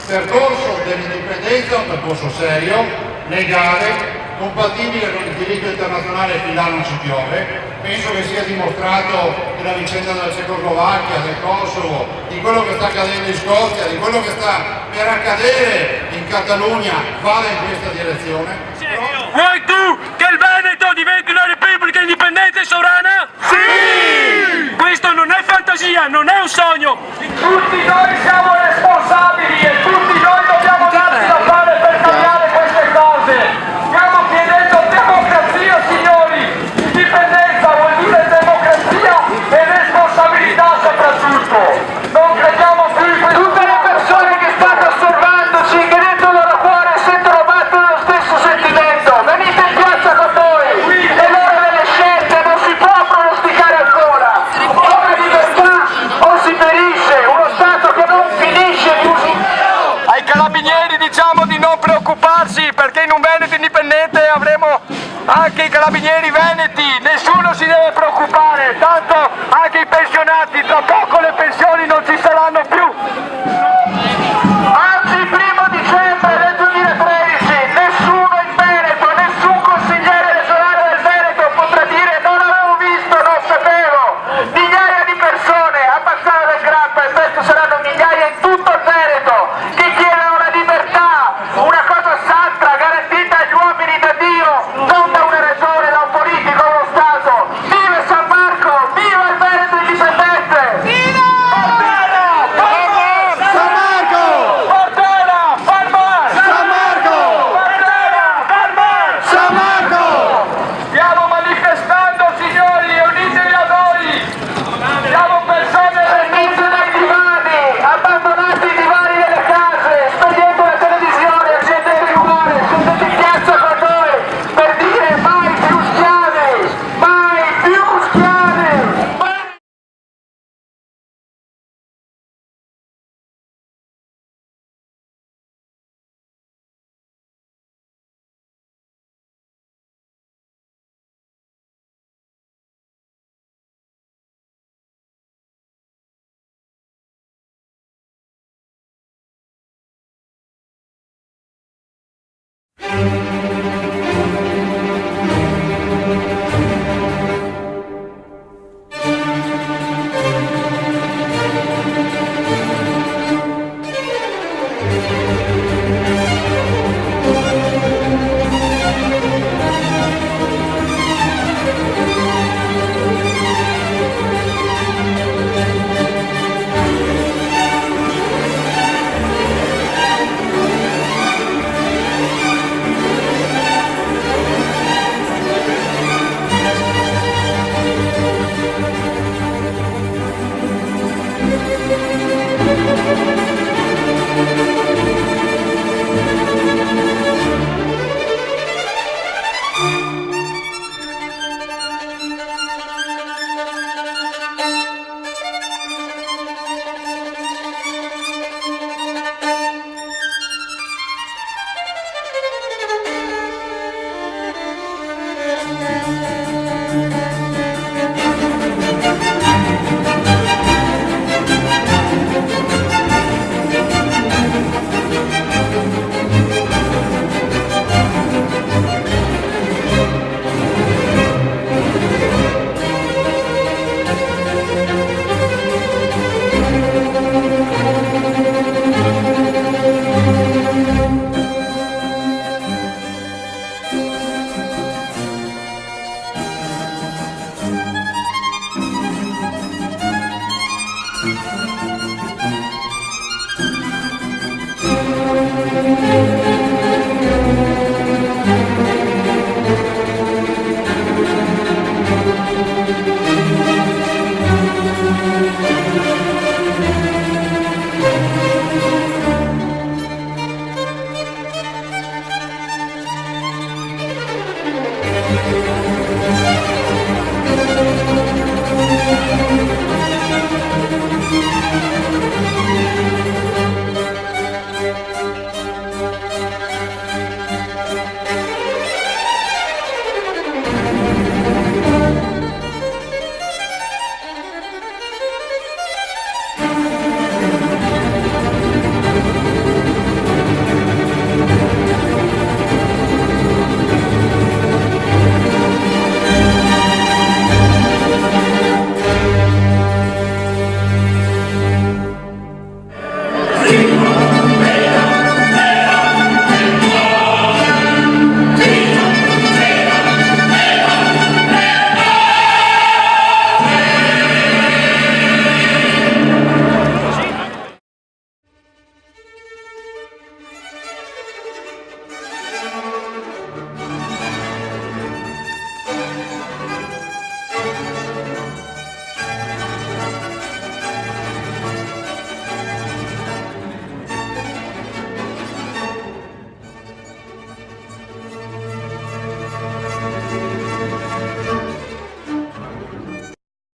percorso dell'indipendenza è un percorso serio, legale, compatibile con il diritto internazionale fin là non ci piove. Penso che sia dimostrato nella vicenda della Cecoslovacchia, del Kosovo, di quello che sta accadendo in Scozia, di quello che sta per accadere in Catalogna, vada in questa direzione. Vuoi tu che il Veneto diventi una repubblica indipendente e sovrana? Sì! Questo non è fantasia, non è un sogno! Tutti noi siamo responsabili e tutti noi dobbiamo darci da fare per cambiare queste cose. Stiamo chiedendo democrazia, signori! Indipendenza vuol dire democrazia e responsabilità soprattutto! Non crediamo più in questo. Tutte le persone che stanno osservandoci, che dentro il loro cuore sentono battere lo stesso sentimento, venite in piazza con noi! È l'ora delle scelte, non si può pronosticare ancora! O la libertà o si perisce, uno Stato che non finisce più. Ai carabinieri diciamo di non preoccuparsi, perché in un Veneto indipendente avremo anche i carabinieri veneti, nessuno si deve preoccupare, tanto anche i pensionati, tra poco le pensioni non ci saranno più. Anzi, il 1° dicembre del 2013 nessuno in Veneto, nessun consigliere regionale del Veneto potrà dire non avevo visto, non sapevo. Migliaia di persone a Bassano del Grappa, e questo saranno migliaia in tutto il Veneto, che chiedono la libertà, una cosa sacra garantita agli uomini da Dio, non da una regione, da un politico o uno Stato. Viva San Marco, viva il Veneto indipendente! Viva! Portela! Palmar! San Marco! Portela! Palmar! San Marco! Portela! Palmar! San Marco! Stiamo manifestando, signori, e unitevi a noi! Siamo persone rendite dai divani, abbandonati i divani delle case, spegnendo la televisione, accendendo il rumore, scendete in piazza con noi per dire mai più schiavi, mai più schiavi, mai...